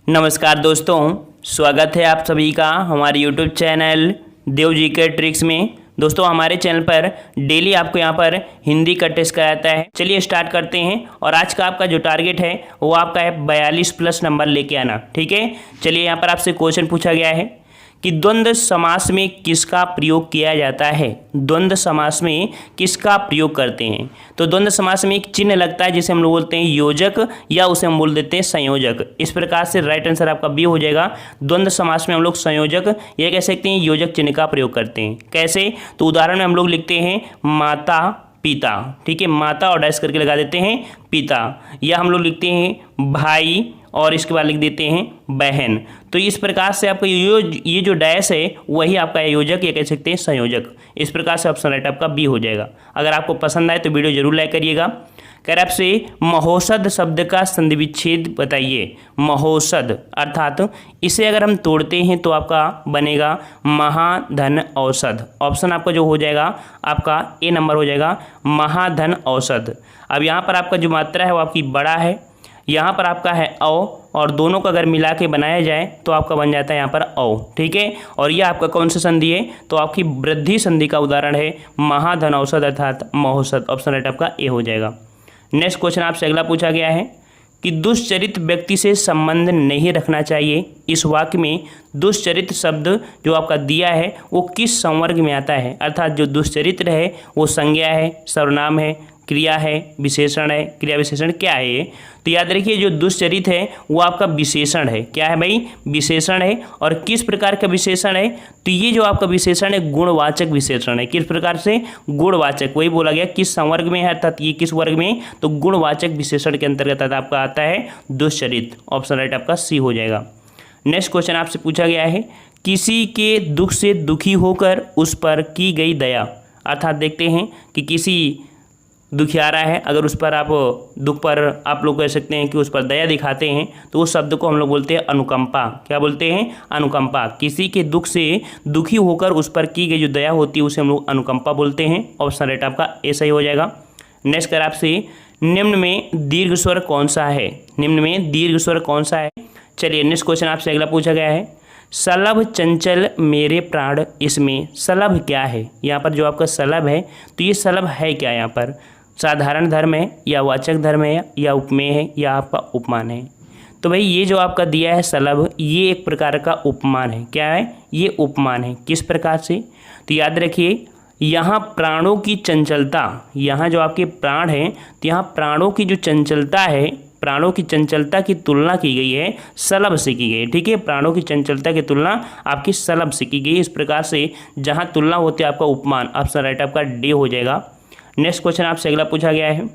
नमस्कार दोस्तों, स्वागत है आप सभी का हमारे YouTube चैनल देव जी के ट्रिक्स में। दोस्तों हमारे चैनल पर डेली आपको यहाँ पर हिंदी का टेस्ट कराया जाता है। चलिए स्टार्ट करते हैं। और आज का आपका जो टारगेट है वो आपका है 42 प्लस नंबर लेके आना। ठीक है, चलिए यहाँ पर आपसे क्वेश्चन पूछा गया है कि द्वंद्व समास में किसका प्रयोग किया जाता है। द्वंद्व समास में किसका प्रयोग करते हैं। तो द्वंद्व समास में एक चिन्ह लगता है जिसे हम लोग बोलते हैं योजक, या उसे हम बोल देते हैं संयोजक। इस प्रकार से राइट आंसर आपका बी हो जाएगा। द्वंद्व समास में हम लोग संयोजक या कह सकते हैं योजक चिन्ह का प्रयोग करते हैं। कैसे, तो उदाहरण में हम लोग लिखते हैं माता पिता। ठीक है, माता और डैश करके लगा देते हैं पिता, या हम लोग लिखते हैं भाई और इसके बाद लिख देते हैं बहन। तो इस प्रकार से आपका ये जो डैश है वही आपका योजक या कह सकते हैं संयोजक। इस प्रकार से ऑप्शन राइट आपका बी हो जाएगा। अगर आपको पसंद आए तो वीडियो जरूर लाइक करिएगा। कह रहे आपसे महोषध शब्द का संधि विच्छेद बताइए। महोषध अर्थात इसे अगर हम तोड़ते हैं तो आपका बनेगा महाधन औषध। ऑप्शन आपका जो हो जाएगा आपका ए नंबर हो जाएगा, महाधन औषध। अब यहाँ पर आपका जो मात्रा है वो आपकी बड़ा है, यहाँ पर आपका है औ, और दोनों का अगर मिला के बनाया जाए तो आपका बन जाता है यहाँ पर औ। ठीक है, और यह आपका कौन सा संधि है, तो आपकी वृद्धि संधि का उदाहरण है महाधन औषध अर्थात महोषध। ऑप्शन राइट आपका ए हो जाएगा। नेक्स्ट क्वेश्चन आपसे अगला पूछा गया है कि दुष्चरित व्यक्ति से संबंध नहीं रखना चाहिए। इस वाक्य में दुष्चरित शब्द जो आपका दिया है वो किस संवर्ग में आता है। अर्थात जो दुष्चरित्र है वो संज्ञा है, सर्वनाम है, क्रिया है, विशेषण है। क्रिया विशेषण क्या है ये, तो याद रखिए जो दुष्चरित है वो आपका विशेषण है। क्या है भाई, विशेषण है। और किस प्रकार का विशेषण है, तो ये जो आपका विशेषण है गुणवाचक विशेषण है। किस प्रकार से, गुणवाचक। वही बोला गया किस संवर्ग में है, अर्थात ये किस वर्ग में, तो गुणवाचक विशेषण के अंतर्गत आपका आता है दुष्चरित। ऑप्शन राइट आपका सी हो जाएगा। नेक्स्ट क्वेश्चन आपसे पूछा गया है किसी के दुख से दुखी होकर उस पर की गई दया। अर्थात देखते हैं कि किसी दुखियारा है, अगर उस पर आप दुख पर आप लोग कह सकते हैं कि उस पर दया दिखाते हैं तो उस शब्द को हम लोग बोलते हैं अनुकंपा। क्या बोलते हैं, अनुकंपा। किसी के दुख से दुखी होकर उस पर की गई जो दया होती है उसे हम लोग अनुकंपा बोलते हैं। ऑप्शन राइट आपका ए सही हो जाएगा। नेक्स्ट कर आपसे निम्न में दीर्घ स्वर कौन सा है। निम्न में दीर्घ स्वर कौन सा है। चलिए नेक्स्ट क्वेश्चन आपसे अगला पूछा गया है सलभ चंचल मेरे प्राण। इसमें सलभ क्या है, यहाँ पर जो आपका सलभ है तो ये सलभ है क्या, यहाँ पर साधारण धर्म है या वाचक धर्म है या उपमेय है या आपका उपमान है। तो भाई ये जो आपका दिया है सलभ, ये एक प्रकार का उपमान है। क्या है, ये उपमान है। किस प्रकार से, तो याद रखिए यहाँ प्राणों की चंचलता, यहाँ जो आपके प्राण हैं तो यहाँ प्राणों की जो चंचलता है, प्राणों की चंचलता की तुलना की गई है सलभ से की गई है। ठीक है, प्राणों की चंचलता की तुलना आपकी सलभ से की गई। इस प्रकार से जहाँ तुलना होती है आपका उपमान। ऑप्शन राइट आपका डी हो जाएगा। नेक्स्ट क्वेश्चन आपसे अगला पूछा गया है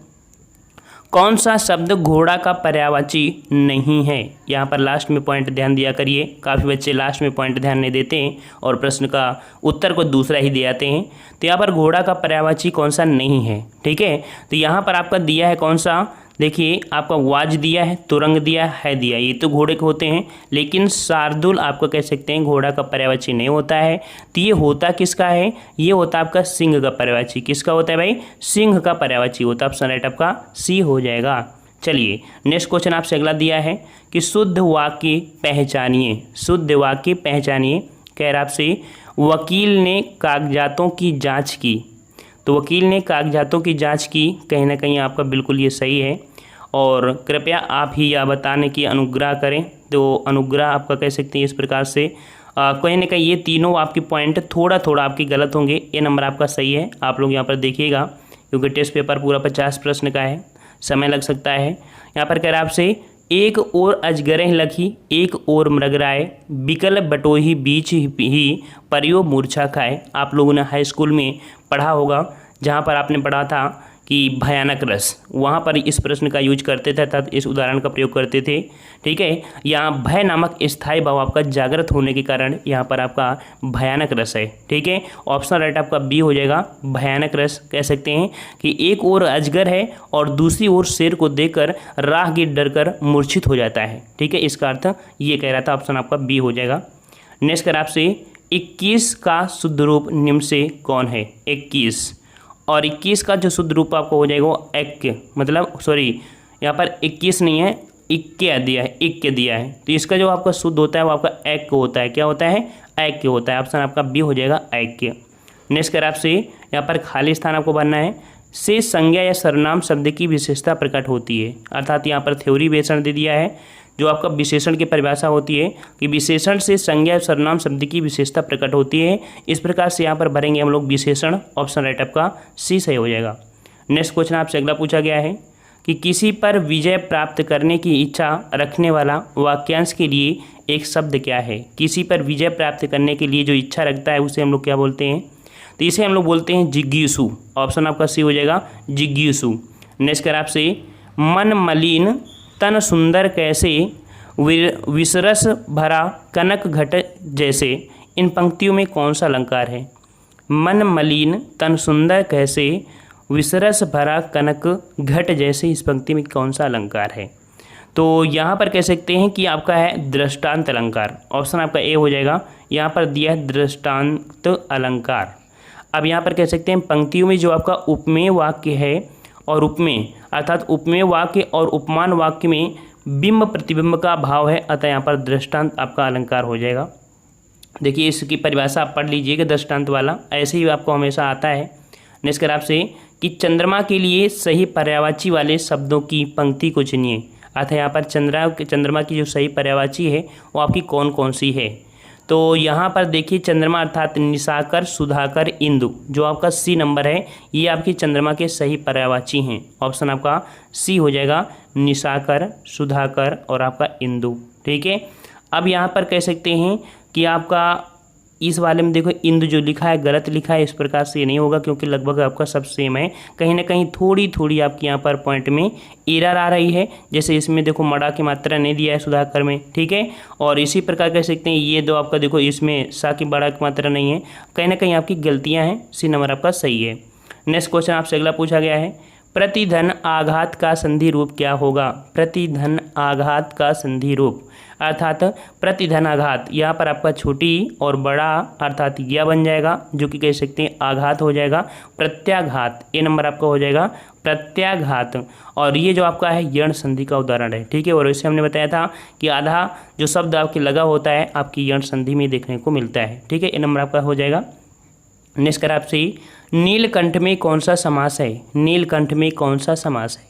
कौन सा शब्द घोड़ा का पर्यायवाची नहीं है। यहाँ पर लास्ट में पॉइंट ध्यान दिया करिए, काफ़ी बच्चे लास्ट में पॉइंट ध्यान नहीं देते हैं और प्रश्न का उत्तर को दूसरा ही दे आते हैं। तो यहाँ पर घोड़ा का पर्यायवाची कौन सा नहीं है। ठीक है, तो यहाँ पर आपका दिया है कौन सा, देखिए आपका वाज दिया है, तुरंग दिया है दिया, ये तो घोड़े के होते हैं। लेकिन शार्दुल आपको कह सकते हैं घोड़ा का पर्यायवाची नहीं होता है। तो ये होता किसका है, ये होता आपका सिंह का पर्यायवाची। किसका होता है भाई, सिंह का पर्यायवाची होता है। ऑप्शन राइट आपका सी हो जाएगा। चलिए नेक्स्ट क्वेश्चन आपसे अगला दिया है कि शुद्ध वाक्य पहचानिए। शुद्ध वाक्य पहचानिए। कह रहा आपसे वकील ने कागजातों की जाँच की। तो वकील ने कागजातों की जाँच की, कहीं ना कहीं आपका बिल्कुल ये सही है। और कृपया आप ही यह बताने की अनुग्रह करें। तो अनुग्रह आपका कह सकते हैं इस प्रकार से कहीं ना कहीं ये तीनों आपके पॉइंट थोड़ा थोड़ा आपके गलत होंगे। ये नंबर आपका सही है। आप लोग यहाँ पर देखिएगा क्योंकि टेस्ट पेपर पूरा 50 प्रश्न का है, समय लग सकता है। यहाँ पर कह रहा आपसे एक और अजगरें लखी एक और मृगराए बिकल बटोही बीच ही परियो मूर्छा खाए। आप लोगों ने हाई स्कूल में पढ़ा होगा, जहाँ पर आपने पढ़ा था कि भयानक रस, वहाँ पर इस प्रश्न का यूज करते थे अर्थात इस उदाहरण का प्रयोग करते थे। ठीक है, यहाँ भय नामक स्थायी भाव आपका जागृत होने के कारण यहाँ पर आपका भयानक रस है। ठीक है, ऑप्शन राइट आपका बी हो जाएगा। भयानक रस कह सकते हैं कि एक ओर अजगर है और दूसरी ओर शेर को देखकर राहगीर डरकर मूर्छित हो जाता है। ठीक है, इसका अर्थ ये कह रहा था। ऑप्शन आपका बी हो जाएगा। नेक्स्ट कर आपसे 21 का शुद्ध रूप निम्न से कौन है। 21 और 21 का जो शुद्ध रूप आपको हो जाएगा वो एक, मतलब सॉरी यहाँ पर 21 नहीं है, इक्के दिया है, इक्के दिया है, तो इसका जो आपका शुद्ध होता है वो आपका ऐक्य होता है। क्या होता है? ऐक्य होता है। ऑप्शन आपका बी हो जाएगा ऐक्य। नेक्स्ट कर आपसे यहाँ पर खाली स्थान आपको भरना है। से संज्ञा या सर्वनाम शब्द की विशेषता प्रकट होती है, अर्थात यहाँ पर थ्योरी विशेषण दे दिया है। जो आपका विशेषण की परिभाषा होती है कि विशेषण से संज्ञा या सर्वनाम शब्द की विशेषता प्रकट होती है, इस प्रकार से यहाँ पर भरेंगे हम लोग विशेषण। ऑप्शन राइट आपका सी सही हो जाएगा। नेक्स्ट क्वेश्चन आपसे अगला पूछा गया है कि किसी पर विजय प्राप्त करने की इच्छा रखने वाला वाक्यांश के लिए एक शब्द क्या है? किसी पर विजय प्राप्त करने के लिए जो इच्छा रखता है उसे हम लोग क्या बोलते हैं? तो इसे हम लोग बोलते हैं जिज्ञासु। ऑप्शन आपका सी हो जाएगा जिज्ञासु। नेक्स्ट कर आपसे मन मलिन तन सुंदर कैसे विसरस भरा कनक घट जैसे, इन पंक्तियों में कौन सा अलंकार है? मन मलिन तन सुंदर कैसे विसरस भरा कनक घट जैसे, इस पंक्ति में कौन सा अलंकार है? तो यहाँ पर कह सकते हैं कि आपका है दृष्टांत अलंकार। ऑप्शन आपका ए हो जाएगा। यहाँ पर दिया है दृष्टांत अलंकार। अब यहाँ पर कह सकते हैं पंक्तियों में जो आपका उपमेय वाक्य है और उपमेय, अर्थात उपमेय वाक्य और उपमान वाक्य में बिंब प्रतिबिंब का भाव है, अतः यहाँ पर दृष्टांत आपका अलंकार हो जाएगा। देखिए इसकी परिभाषा आप पढ़ लीजिएगा, दृष्टांत वाला ऐसे ही आपको हमेशा आता है। नेक्स्ट कर आपसे कि चंद्रमा के लिए सही पर्यायवाची वाले शब्दों की पंक्ति को चुनिए, अतः यहाँ पर चंद्रमा की जो सही पर्यायवाची है वो आपकी कौन कौन सी है? तो यहाँ पर देखिए चंद्रमा अर्थात निशाकर, सुधाकर, इंदु, जो आपका सी नंबर है ये आपकी चंद्रमा के सही पर्यायवाची हैं। ऑप्शन आपका सी हो जाएगा, निशाकर, सुधाकर और आपका इंदु। ठीक है। अब यहाँ पर कह सकते हैं कि आपका इस वाले में देखो इंदु जो लिखा है गलत लिखा है, इस प्रकार से नहीं होगा क्योंकि लगभग आपका सब सेम है। कहीं ना कहीं थोड़ी थोड़ी आपकी यहाँ पर पॉइंट में एरर आ रही है, जैसे इसमें देखो मड़ा की मात्रा नहीं दिया है सुधाकर में। ठीक है। और इसी प्रकार कह सकते हैं ये दो आपका देखो इसमें सा की बड़ा की मात्रा नहीं है, कहीं ना कहीं आपकी गलतियाँ हैं। सी नंबर आपका सही है। नेक्स्ट क्वेश्चन आपसे अगला पूछा गया है, प्रतिधन आघात का संधि रूप क्या होगा? प्रतिधन आघात का संधि रूप, अर्थात प्रतिधन आघात, यहाँ पर आपका छोटी और बड़ा अर्थात यह बन जाएगा, जो कि कह सकते हैं आघात हो जाएगा। प्रत्याघात, ए नंबर आपका हो जाएगा प्रत्याघात। और ये जो आपका है यण संधि का उदाहरण है। ठीक है। और इसे हमने बताया था कि आधा जो शब्द आपके लगा होता है आपकी यण संधि में देखने को मिलता है। ठीक है। ए नंबर आपका हो जाएगा। नेक्स्ट कर आपसे नीलकंठ में कौन सा समास है? नीलकंठ में कौन सा समास है?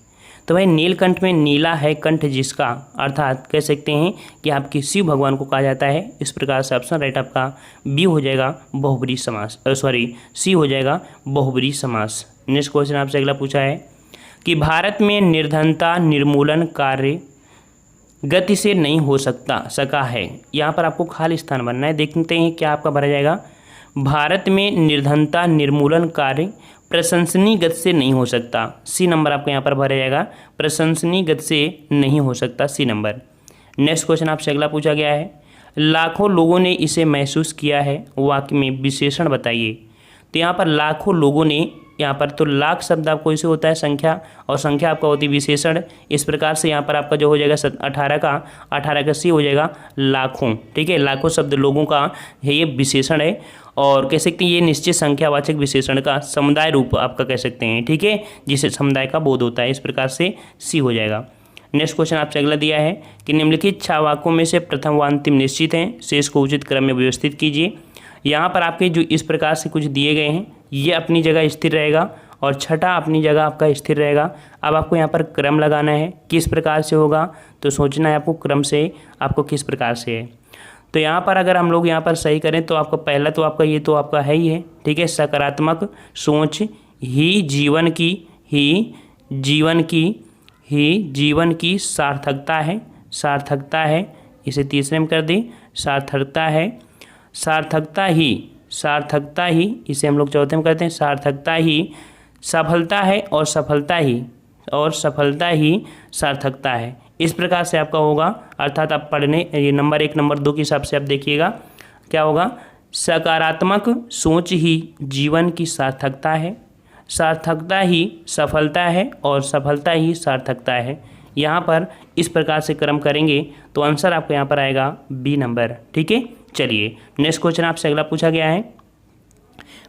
तो भाई नीलकंठ में नीला है कंठ जिसका, अर्थात कह सकते हैं कि आपके शिव भगवान को कहा जाता है। इस प्रकार से ऑप्शन राइट आपका बी हो जाएगा बहुब्री समास, सी हो जाएगा बहुब्री समास। नेक्स्ट क्वेश्चन आपसे अगला पूछा है कि भारत में निर्धनता निर्मूलन कार्य गति से नहीं हो सका है। यहाँ पर आपको खाली स्थान बनना है। देखते हैं क्या आपका भरा जाएगा। भारत में निर्धनता निर्मूलन कार्य प्रशंसनीय गति से नहीं हो सकता। सी नंबर आपको यहाँ पर भरा जाएगा, प्रशंसनीय गति से नहीं हो सकता, सी नंबर। नेक्स्ट क्वेश्चन आपसे अगला पूछा गया है, लाखों लोगों ने इसे महसूस किया है, वाक्य में विशेषण बताइए। तो यहाँ पर लाखों लोगों ने, यहाँ पर तो लाख शब्द आपको इसे होता है संख्या, और संख्या आपका होती है विशेषण। इस प्रकार से यहाँ पर आपका जो हो जाएगा 18 का सी हो जाएगा लाखों। ठीक है। लाखों शब्द लोगों का है, ये विशेषण है और कह सकते हैं ये निश्चित संख्यावाचक विशेषण का समुदाय रूप आपका कह सकते हैं। ठीक है। जिसे समुदाय का बोध होता है। इस प्रकार से सी हो जाएगा। नेक्स्ट क्वेश्चन आपसे अगला दिया है कि निम्नलिखित 6 वाक्यों में से प्रथम व अंतिम निश्चित हैं, शेष को उचित क्रम में व्यवस्थित कीजिए। यहाँ पर आपके जो इस प्रकार से कुछ दिए गए हैं ये अपनी जगह स्थिर रहेगा और छठा अपनी जगह आपका स्थिर रहेगा। अब आपको यहाँ पर क्रम लगाना है, किस प्रकार से होगा तो सोचना है आपको क्रम से, आपको किस प्रकार से है। तो यहाँ पर अगर हम लोग यहाँ पर सही करें तो आपका पहला तो आपका ये तो आपका है ही है। ठीक है। सकारात्मक सोच ही जीवन की सार्थकता है। इसे तीसरे में कर दें, सार्थकता ही इसे हम लोग चौथे में करते हैं, सार्थकता ही सफलता है और सफलता ही सार्थकता है। इस प्रकार से आपका होगा। अर्थात आप पढ़ने ये नंबर 1 नंबर 2 के हिसाब से आप देखिएगा क्या होगा। सकारात्मक सोच ही जीवन की सार्थकता है, सार्थकता ही सफलता है और सफलता ही सार्थकता है। यहाँ पर इस प्रकार से क्रम करेंगे तो आंसर आपको यहाँ पर आएगा बी नंबर। ठीक है। चलिए नेक्स्ट क्वेश्चन आपसे अगला पूछा गया है,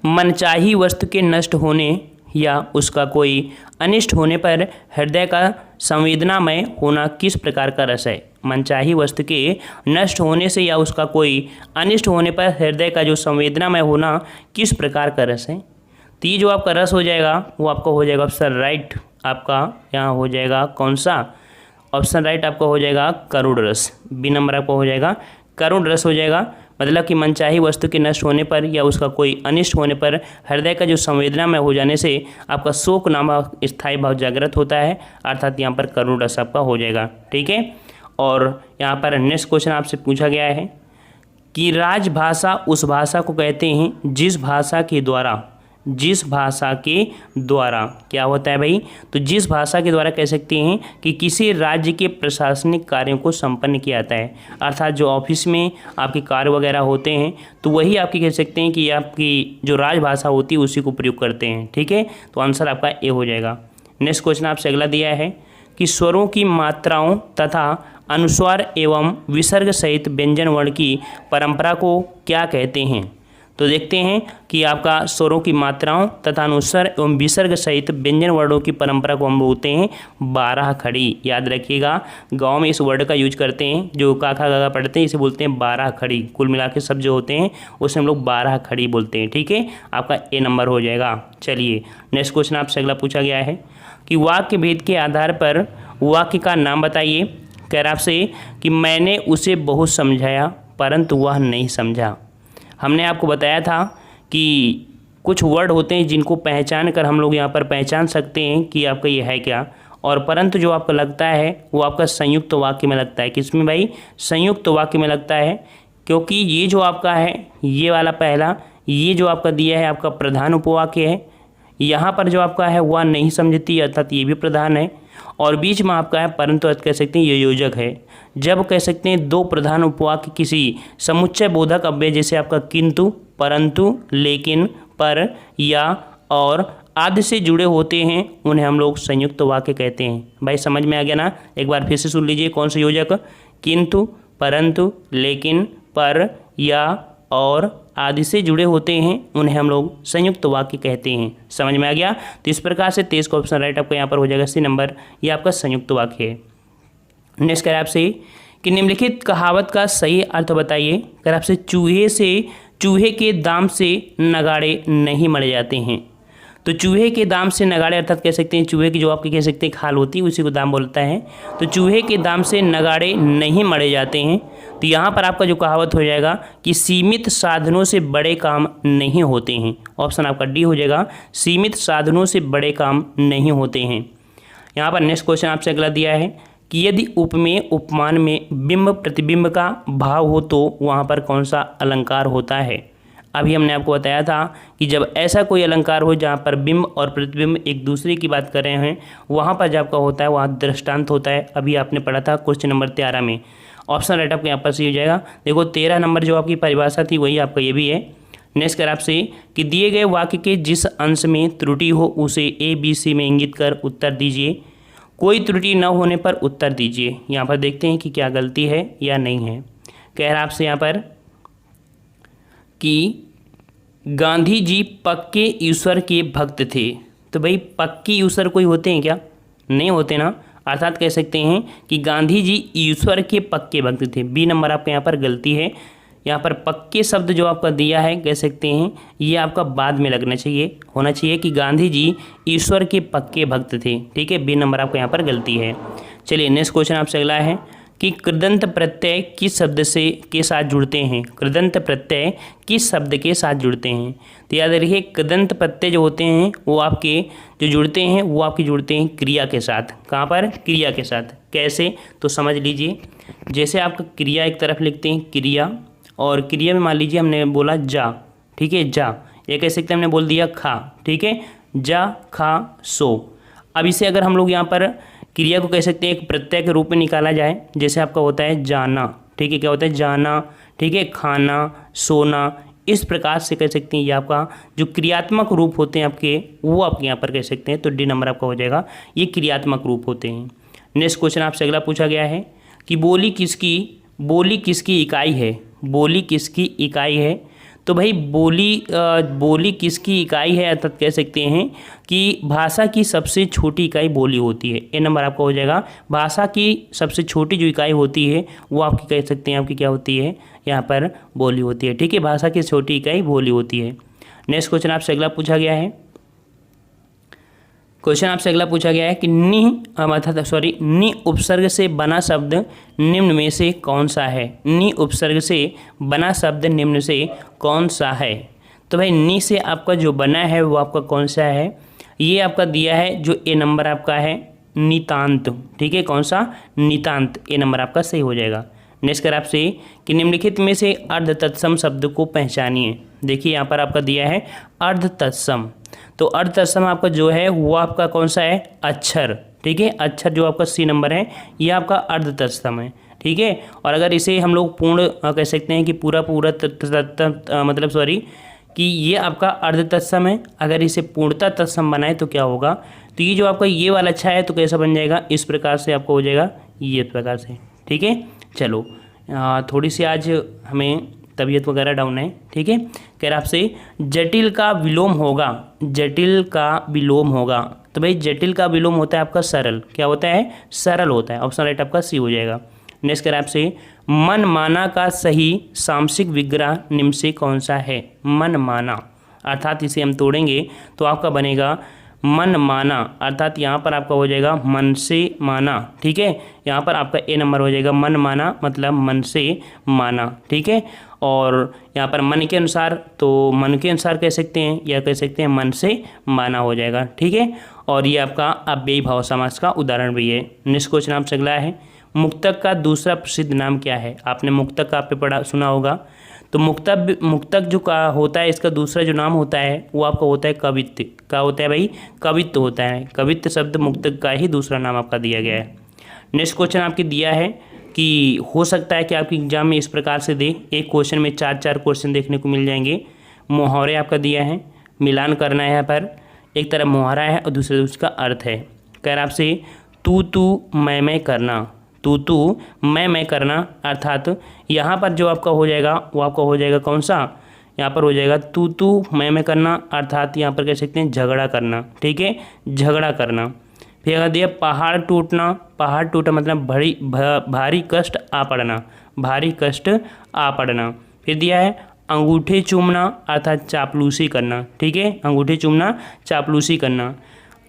मनचाही वस्तु के नष्ट होने या उसका कोई अनिष्ट होने पर हृदय का संवेदनामय होना किस प्रकार का रस है। मनचाही वस्तु के नष्ट होने से या उसका कोई अनिष्ट होने पर हृदय का जो संवेदनामय होना किस प्रकार का रस है। तो ये जो आपका रस हो जाएगा वो आपका हो जाएगा ऑप्शन राइट, आपका यहाँ हो जाएगा कौन सा, ऑप्शन राइट आपका हो जाएगा करुण रस। बी नंबर आपका हो जाएगा करुण रस हो जाएगा। मतलब कि मनचाही वस्तु के नष्ट होने पर या उसका कोई अनिष्ट होने पर हृदय का जो संवेदनामय हो जाने से आपका शोक नामक स्थायी भाव जागृत होता है, अर्थात यहाँ पर करुण रस आपका हो जाएगा। ठीक है। और यहाँ पर नेक्स्ट क्वेश्चन आपसे पूछा गया है कि राजभाषा उस भाषा को कहते हैं जिस भाषा के द्वारा क्या होता है भाई, तो जिस भाषा के द्वारा कह सकते हैं कि किसी राज्य के प्रशासनिक कार्यों को संपन्न किया जाता है, अर्थात जो ऑफिस में आपके कार्य वगैरह होते हैं तो वही आपकी कह सकते हैं कि आपकी जो राजभाषा होती है उसी को प्रयोग करते हैं। ठीक है, तो आंसर आपका ए हो जाएगा। नेक्स्ट क्वेश्चन आपसे अगला दिया है कि स्वरों की मात्राओं तथा अनुस्वार एवं विसर्ग सहित व्यंजन वर्ण की परंपरा को क्या कहते हैं। तो देखते हैं कि आपका स्वरों की मात्राओं तथा अनुस्वार एवं विसर्ग सहित व्यंजन वर्णों की परंपरा को हम बोलते हैं 12 खड़ी। याद रखिएगा, गांव में इस वर्ड का यूज करते हैं, जो काका गागा पढ़ते हैं इसे बोलते हैं 12 खड़ी। कुल मिला के सब जो होते हैं उसे हम लोग 12 खड़ी बोलते हैं। ठीक है, आपका ए नंबर हो जाएगा। चलिए नेक्स्ट क्वेश्चन आपसे अगला पूछा गया है कि वाक्य भेद के आधार पर वाक्य का नाम बताइए। कह रहा आपसे कि मैंने उसे बहुत समझाया परंतु वह नहीं समझा। हमने आपको बताया था कि कुछ वर्ड होते हैं जिनको पहचान कर हम लोग यहाँ पर पहचान सकते हैं कि आपका ये है क्या, और परंतु जो आपको लगता है वो आपका संयुक्त वाक्य में लगता है। किसमें भाई, संयुक्त वाक्य में लगता है, क्योंकि ये जो आपका है ये वाला पहला, ये जो आपका दिया है आपका प्रधान उपवाक्य है, यहाँ पर जो आपका है वह नहीं समझती अर्थात ये भी प्रधान है, और बीच में आपका है परंतु अर्थ कह सकते हैं ये योजक है। जब कह सकते हैं दो प्रधान उपवाक्य किसी समुच्चय बोधक अव्यय जैसे आपका किंतु, परंतु, लेकिन, पर, या और आदि से जुड़े होते हैं उन्हें हम लोग संयुक्त वाक्य कहते हैं। भाई समझ में आ गया ना, एक बार फिर से सुन लीजिए कौन सा योजक, किंतु, परंतु, लेकिन, पर, या और आदि से जुड़े होते हैं उन्हें हम लोग संयुक्त वाक्य कहते हैं। समझ में आ गया। तो इस प्रकार से 23 का ऑप्शन राइट आपका यहाँ पर हो जाएगा सी नंबर, ये आपका संयुक्त वाक्य है। नेक्स्ट कह आपसे कि निम्नलिखित कहावत का सही अर्थ बताइए। कह आपसे चूहे के दाम से नगाड़े नहीं मरे जाते हैं। तो चूहे के दाम से नगाड़े अर्थात कह सकते हैं चूहे की जो आपकी कह सकते हैं खाल होती है उसी को दाम बोलता है। तो चूहे के दाम से नगाड़े नहीं मरे जाते हैं। तो यहाँ पर आपका जो कहावत हो जाएगा कि सीमित साधनों से बड़े काम नहीं होते हैं। ऑप्शन आपका डी हो जाएगा, सीमित साधनों से बड़े काम नहीं होते हैं। यहाँ पर नेक्स्ट क्वेश्चन आपसे अगला दिया है कि यदि उपमेय उपमान में बिंब प्रतिबिंब का भाव हो तो वहाँ पर कौन सा अलंकार होता है। अभी हमने आपको बताया था कि जब ऐसा कोई अलंकार हो जहाँ पर बिंब और प्रतिबिंब एक दूसरे की बात कर रहे हैं वहाँ पर जब आपका होता है वहाँ दृष्टांत होता है। अभी आपने पढ़ा था क्वेश्चन नंबर 13 में। ऑप्शन राइट आपके यहाँ पर सही हो जाएगा। देखो 13 नंबर जो आपकी परिभाषा थी वही आपका ये भी है। नेक्स्ट कर आपसे कि दिए गए वाक्य के जिस अंश में त्रुटि हो उसे ए बी सी में इंगित कर उत्तर दीजिए। कोई त्रुटि न होने पर उत्तर दीजिए। यहाँ पर देखते हैं कि क्या गलती है या नहीं है। कह रहा आपसे यहाँ पर कि गांधी जी पक्के ईश्वर के भक्त थे। तो भाई पक्के ईश्वर कोई होते हैं क्या, नहीं होते ना, अर्थात कह सकते हैं कि गांधी जी ईश्वर के पक्के भक्त थे। बी नंबर आपका यहाँ पर गलती है। यहाँ पर पक्के शब्द जो आपका दिया है कह सकते हैं ये आपका बाद में लगना चाहिए, होना चाहिए कि गांधी जी ईश्वर के पक्के भक्त थे। ठीक है, बी नंबर आपका यहाँ पर गलती है। चलिए नेक्स्ट क्वेश्चन आपसे अगला है कि कृदंत प्रत्यय किस शब्द से के साथ जुड़ते हैं। कृदंत प्रत्यय किस शब्द के साथ जुड़ते हैं। तो याद रखिए कृदंत प्रत्यय जो होते हैं वो आपके जो जुड़ते हैं वो आपके जुड़ते हैं क्रिया के साथ। कहाँ पर, क्रिया के साथ। कैसे, तो समझ लीजिए जैसे आपका क्रिया एक तरफ लिखते हैं क्रिया, और क्रिया में मान लीजिए हमने बोला जा, ठीक है, जा, ये कह सकते हैं हमने बोल दिया खा, ठीक है, जा खा सो। अब इसे अगर हम लोग यहाँ पर क्रिया को कह सकते हैं एक प्रत्यय के रूप में निकाला जाए, जैसे आपका होता है जाना, ठीक है, क्या होता है जाना, ठीक है, खाना, सोना, इस प्रकार से कह सकते हैं ये आपका जो क्रियात्मक रूप होते हैं आपके वो आपके यहाँ पर कह सकते हैं। तो डी नंबर आपका हो जाएगा, ये क्रियात्मक रूप होते हैं। नेक्स्ट क्वेश्चन आपसे अगला पूछा गया है कि बोली किसकी इकाई है। बोली किसकी इकाई है। तो भाई बोली किसकी इकाई है, अर्थात कह सकते हैं कि भाषा की सबसे छोटी इकाई बोली होती है। ए नंबर आपका हो जाएगा। भाषा की सबसे छोटी जो इकाई होती है वो आपकी कह सकते हैं आपकी क्या होती है, यहाँ पर बोली होती है। ठीक है, भाषा की छोटी इकाई बोली होती है। नेक्स्ट क्वेश्चन आपसे अगला पूछा गया है। क्वेश्चन आपसे अगला पूछा गया है कि नि उपसर्ग से बना शब्द निम्न में से कौन सा है। नि उपसर्ग से बना शब्द निम्न से कौन सा है। तो भाई नि से आपका जो बना है वो आपका कौन सा है, ये आपका दिया है जो ए नंबर आपका है नितांत। ठीक है, कौन सा, नितांत। ए नंबर आपका सही हो जाएगा। नेक्स्ट कर आपसे कि निम्नलिखित में से अर्ध तत्सम शब्द को पहचानिए। देखिए यहाँ पर आपका दिया है अर्ध तत्सम, तो अर्ध तत्सम आपका जो है वो आपका कौन सा है, अक्षर। ठीक है, अक्षर जो आपका सी नंबर है ये आपका अर्ध तत्सम है। ठीक है, और अगर इसे हम लोग पूर्ण कह सकते हैं कि पूरा कि ये आपका अर्ध तत्सम है। अगर इसे पूर्णतः तत्सम बनाए तो क्या होगा, तो ये जो आपका ये वाला अच्छा है तो कैसा बन जाएगा, इस प्रकार से आपको हो जाएगा, ये प्रकार से। ठीक है, चलो थोड़ी सी आज हमें तबीयत वगैरह डाउन है। ठीक है, कह रहा आपसे जटिल का विलोम होगा, जटिल का विलोम होगा। तो भाई जटिल का विलोम होता है आपका सरल, क्या होता है, सरल होता है। ऑप्शन राइट आपका सी हो जाएगा। नेक्स्ट कह रहा आपसे मन माना का सही सामसिक विग्रह निम्न से कौन सा है। मन माना अर्थात इसे हम तोड़ेंगे तो आपका बनेगा मन माना, अर्थात यहाँ पर आपका हो जाएगा मन से माना। ठीक है, यहाँ पर आपका ए नंबर हो जाएगा। मन माना मतलब मन से माना। ठीक है, और यहाँ पर मन के अनुसार, तो मन के अनुसार कह सकते हैं या कह सकते हैं मन से माना हो जाएगा। ठीक है, और ये आपका अव्ययी भाव समास का उदाहरण भी है। नेक्स्ट क्वेश्चन आपसे अगला है मुक्तक का दूसरा प्रसिद्ध नाम क्या है। आपने मुक्तक का आपने पढ़ा सुना होगा, तो मुक्तक जो का होता है इसका दूसरा जो नाम होता है वो आपका होता है कवित्त। क्या होता है भाई, कवित्त होता है। कवित्त शब्द मुक्तक का ही दूसरा नाम आपका दिया गया है। नेक्स्ट क्वेश्चन आपके दिया है कि हो सकता है कि आपके एग्जाम में इस प्रकार से दे, एक क्वेश्चन में 4 क्वेश्चन देखने को मिल जाएंगे। मुहावरे आपका दिया है, मिलान करना है यहाँ पर, एक तरफ मुहावरा है और दूसरे उसका अर्थ है। कह रहा आपसे तू मैं करना, तू मैं करना, अर्थात यहाँ पर जो आपका हो जाएगा वो आपका हो जाएगा कौन सा, यहाँ पर हो जाएगा तू मैं करना, अर्थात यहाँ पर कह सकते हैं झगड़ा करना। ठीक है, झगड़ा करना। फिर अगर दिया पहाड़ टूटना, पहाड़ टूटा मतलब भारी कष्ट आ पड़ना, भारी कष्ट आ पड़ना। फिर दिया है अंगूठे चूमना, अर्थात चापलूसी करना। ठीक है, अंगूठे चूमना, चापलूसी करना।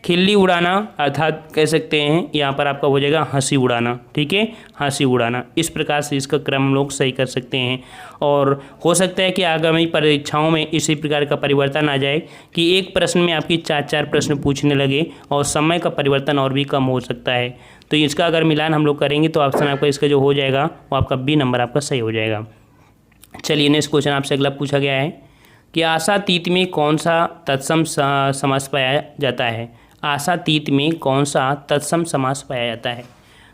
खिल्ली उड़ाना, अर्थात कह सकते हैं यहाँ पर आपका हो जाएगा हंसी उड़ाना। ठीक है, हंसी उड़ाना। इस प्रकार से इसका क्रम हम लोग सही कर सकते हैं। और हो सकता है कि आगामी परीक्षाओं में इसी प्रकार का परिवर्तन आ जाए कि एक प्रश्न में आपकी 4 प्रश्न पूछने लगे और समय का परिवर्तन और भी कम हो सकता है। तो इसका अगर मिलान हम लोग करेंगे तो ऑप्शन आपका इसका जो हो जाएगा वो आपका बी नंबर आपका सही हो जाएगा। चलिए नेक्स्ट क्वेश्चन आपसे अगला पूछा गया है कि आशातीत में कौन सा तत्सम समास पाया जाता है। आशातीत में कौन सा तत्सम समास पाया जाता है।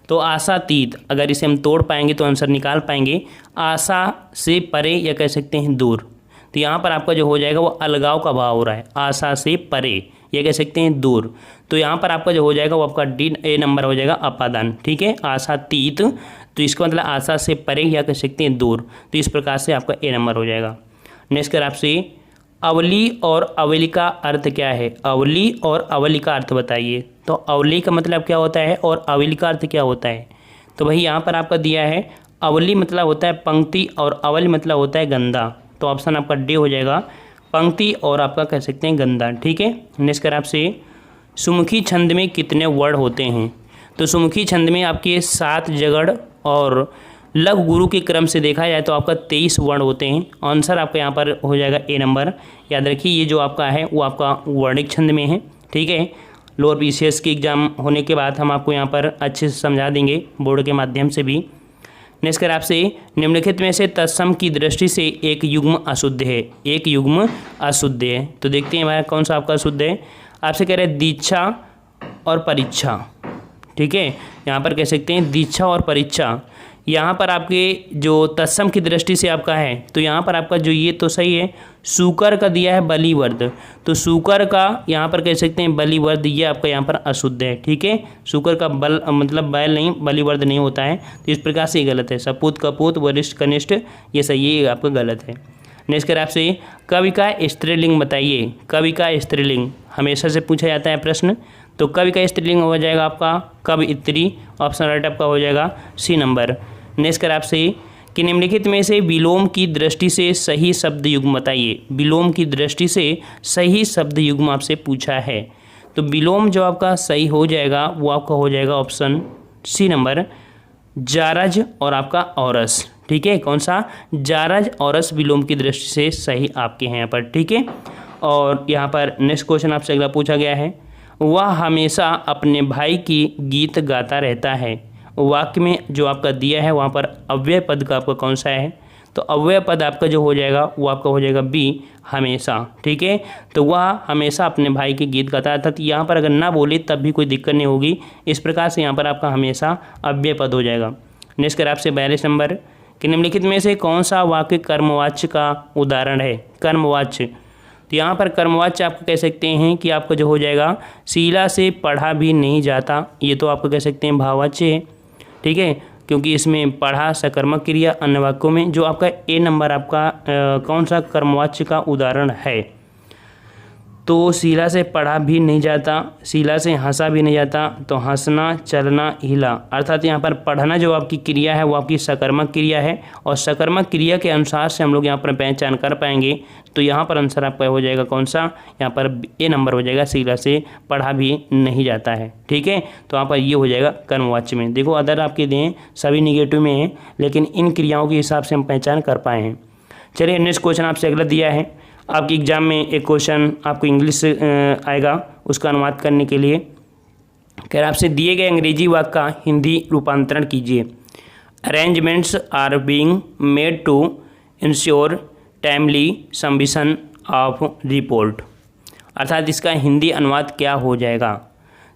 तो आशातीत अगर इसे हम तोड़ पाएंगे तो आंसर निकाल पाएंगे। आशा से परे या कह सकते हैं दूर, तो यहाँ पर आपका जो हो जाएगा वो अलगाव का भाव हो रहा है। आशा से परे या कह सकते हैं दूर, तो यहाँ पर आपका जो हो जाएगा वो आपका डी ए नंबर हो जाएगा अपादान। ठीक है, आशातीत तो इसका मतलब आशा से परे या कह सकते हैं दूर, तो इस प्रकार से आपका ए नंबर हो जाएगा। नेक्स्ट कर आपसे अवली और अवली का अर्थ क्या है। अवली और अवली का अर्थ बताइए। तो अवली का मतलब क्या होता है और अवली का अर्थ क्या होता है। तो भाई यहाँ पर आपका दिया है अवली मतलब होता है पंक्ति और अवली मतलब होता है गंदा, तो ऑप्शन आपका डी हो जाएगा, पंक्ति और आपका कह सकते हैं गंदा। ठीक है, नेक्स्ट कर आपसे सुमुखी छंद में कितने वर्ण होते हैं। तो सुमुखी छंद में आपके 7 जगड़ और लघु गुरु के क्रम से देखा जाए तो आपका 23 वर्ण होते हैं। आंसर आपका यहाँ पर हो जाएगा ए नंबर। याद रखिए ये जो आपका है वो आपका वर्णिक छंद में है। ठीक है, लोअर पीसीएस की एग्जाम होने के बाद हम आपको यहाँ पर अच्छे से समझा देंगे बोर्ड के माध्यम से भी। नेक्स्ट कर आपसे निम्नलिखित में से तत्सम की दृष्टि से एक युग्म अशुद्ध है। एक युग्म अशुद्ध है, तो देखते हैं भाई कौन सा आपका अशुद्ध है। आपसे कह रहे हैं दीक्षा और परीक्षा। ठीक है, यहाँ पर कह सकते हैं दीक्षा और परीक्षा। यहाँ पर आपके जो तत्सम की दृष्टि से आपका है तो यहाँ पर आपका जो ये तो सही है, सूकर का दिया है बलिवर्द, तो सूकर का यहाँ पर कह सकते हैं बलिवर्द, ये आपका यहाँ पर अशुद्ध है। ठीक है, सूकर का बल मतलब बैल नहीं, बलिवर्द नहीं होता है, तो इस प्रकार से ये गलत है। सपूत कपूत वरिष्ठ कनिष्ठ ये सही, ये आपका गलत है। नेक्स्ट कर आपसे कवि का स्त्रीलिंग बताइए। कवि का स्त्रीलिंग हमेशा से पूछा जाता है प्रश्न, तो कवि का स्त्रीलिंग हो जाएगा आपका कवयित्री। ऑप्शन राइट आपका हो जाएगा सी नंबर। नेक्स्ट कर आपसे कि निम्नलिखित में से विलोम की दृष्टि से सही शब्द युग्म बताइए। विलोम की दृष्टि से सही शब्द युग्म आपसे पूछा है, तो विलोम जो आपका सही हो जाएगा वो आपका हो जाएगा ऑप्शन सी नंबर, जारज और आपका औरस। ठीक है, कौन सा? जारज औरस विलोम की दृष्टि से सही आपके हैं यहाँ पर। ठीक है, और यहाँ पर नेक्स्ट क्वेश्चन आपसे अगला पूछा गया है, वह हमेशा अपने भाई की गीत गाता रहता है। वाक्य में जो आपका दिया है वहाँ पर अव्यय पद का आपका कौन सा है? तो अव्यय पद आपका जो हो जाएगा वो आपका हो जाएगा बी, हमेशा। ठीक है, तो वह हमेशा अपने भाई के गीत गाता है, अर्थात यहाँ पर अगर ना बोले तब भी कोई दिक्कत नहीं होगी। इस प्रकार से यहाँ पर आपका हमेशा अव्यय पद हो जाएगा। नेक्स्ट कर आपसे 42 नंबर कि निम्नलिखित में से कौन सा वाक्य कर्मवाच्य का उदाहरण है? कर्मवाच्य, तो यहाँ पर कर्मवाच्य आपको कह सकते हैं कि आपका जो हो जाएगा शीला से पढ़ा भी नहीं जाता, ये तो आपको कह सकते हैं भाववाच्य है। ठीक है, क्योंकि इसमें पढ़ा सकर्मक क्रिया, अन्य वाक्यों में जो आपका ए नंबर आपका कौन सा कर्मवाच्य का उदाहरण है? तो शीला से पढ़ा भी नहीं जाता, शीला से हंसा भी नहीं जाता, तो हंसना, चलना, हिला, अर्थात यहाँ पर पढ़ना जो आपकी क्रिया है वो आपकी सकर्मक क्रिया है, और सकर्मक क्रिया के अनुसार से हम लोग यहाँ पर पहचान कर पाएंगे। तो यहाँ पर आंसर आपका हो जाएगा कौन सा? यहाँ पर ए नंबर हो जाएगा, शीला से पढ़ा भी नहीं जाता है। ठीक है, तो यहाँ पर ये हो जाएगा कर्मवाच्य में। देखो अदर आपके दें सभी निगेटिव में हैं, लेकिन इन क्रियाओं के हिसाब से हम पहचान कर पाए हैं। चलिए नेक्स्ट क्वेश्चन आपसे अगला दिया है, आपके एग्जाम में एक क्वेश्चन आपको इंग्लिश से आएगा, उसका अनुवाद करने के लिए कह रहा आपसे दिए गए अंग्रेजी वाक्य का हिंदी रूपांतरण कीजिए। Arrangements are being made to ensure timely submission of report, अर्थात इसका हिंदी अनुवाद क्या हो जाएगा?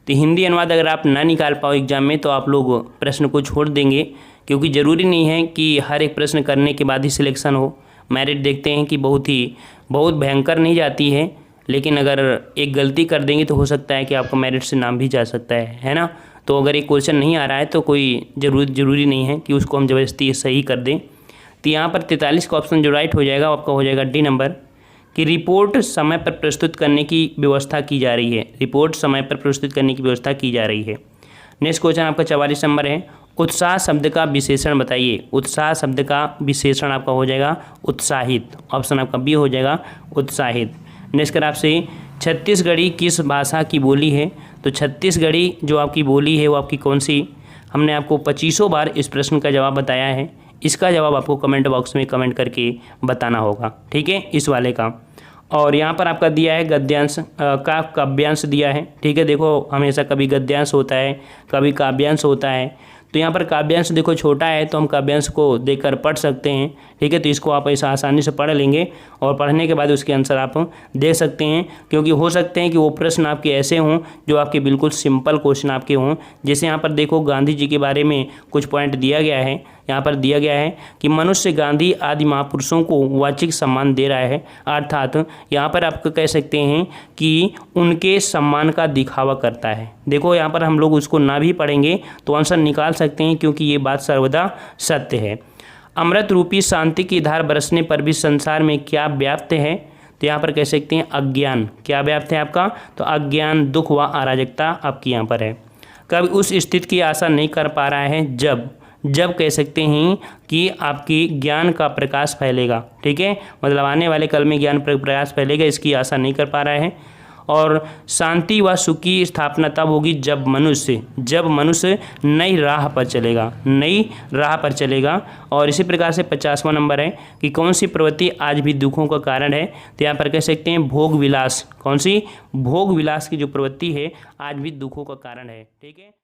तो हिंदी अनुवाद अगर आप ना निकाल पाओ एग्जाम में तो आप लोग प्रश्न को छोड़ देंगे, क्योंकि ज़रूरी नहीं है कि हर एक प्रश्न करने के बाद ही सिलेक्शन हो। मेरिट देखते हैं कि बहुत भयंकर नहीं जाती है, लेकिन अगर एक गलती कर देंगे तो हो सकता है कि आपका मेरिट से नाम भी जा सकता है ना। तो अगर एक क्वेश्चन नहीं आ रहा है तो कोई ज़रूरी नहीं है कि उसको हम ज़बरदस्ती सही कर दें। तो यहाँ पर 43 का ऑप्शन जो राइट हो जाएगा आपका हो जाएगा डी नंबर, कि रिपोर्ट समय पर प्रस्तुत करने की व्यवस्था की जा रही है। रिपोर्ट समय पर प्रस्तुत करने की व्यवस्था की जा रही है। नेक्स्ट क्वेश्चन आपका 44 नंबर है, उत्साह शब्द का विशेषण बताइए। उत्साह शब्द का विशेषण आपका हो जाएगा उत्साहित। ऑप्शन आपका बी हो जाएगा उत्साहित। नेक्स्ट कर आपसे छत्तीसगढ़ी किस भाषा की बोली है? तो छत्तीसगढ़ी जो आपकी बोली है वो आपकी कौन सी? हमने आपको 25 बार इस प्रश्न का जवाब बताया है, इसका जवाब आपको कमेंट बॉक्स में कमेंट करके बताना होगा। ठीक है, इस वाले का। और यहाँ पर आपका दिया है गद्यांश का काव्यांश दिया है। ठीक है, देखो हमेशा कभी गद्यांश होता है, कभी काव्यांश होता है। तो यहाँ पर काव्यांश देखो छोटा है तो हम काव्यांश को देखकर पढ़ सकते हैं। ठीक है, तो इसको आप ऐसा आसानी से पढ़ लेंगे और पढ़ने के बाद उसके आंसर आप दे सकते हैं, क्योंकि हो सकते हैं कि वो प्रश्न आपके ऐसे हों जो आपके बिल्कुल सिंपल क्वेश्चन आपके हों। जैसे यहाँ पर देखो गांधी जी के बारे में कुछ पॉइंट दिया गया है। यहाँ पर दिया गया है कि मनुष्य गांधी आदि महापुरुषों को वाचिक सम्मान दे रहा है, अर्थात यहाँ पर आप कह सकते हैं कि उनके सम्मान का दिखावा करता है। देखो यहाँ पर हम लोग उसको ना भी पढ़ेंगे तो आंसर निकाल सकते हैं, क्योंकि ये बात सर्वदा सत्य है। अमृत रूपी शांति की धार बरसने पर भी संसार में क्या व्याप्त है? तो यहाँ पर कह सकते हैं अज्ञान। क्या व्याप्त है आपका? तो अज्ञान, दुख व अराजकता आपकी यहाँ पर है। कभी उस स्थिति की आशा नहीं कर पा रहा है जब कह सकते हैं कि आपकी ज्ञान का प्रकाश फैलेगा। ठीक है, मतलब आने वाले कल में ज्ञान प्रकाश फैलेगा, इसकी आशा नहीं कर पा रहा है। और शांति व सुख की स्थापना तब होगी जब मनुष्य नई राह पर चलेगा। और इसी प्रकार से 50वां नंबर है कि कौन सी प्रवृत्ति आज भी दुखों का कारण है? तो यहाँ पर कह सकते हैं भोग विलास। कौन सी? भोग विलास की जो प्रवृत्ति है आज भी दुखों का कारण है। ठीक है।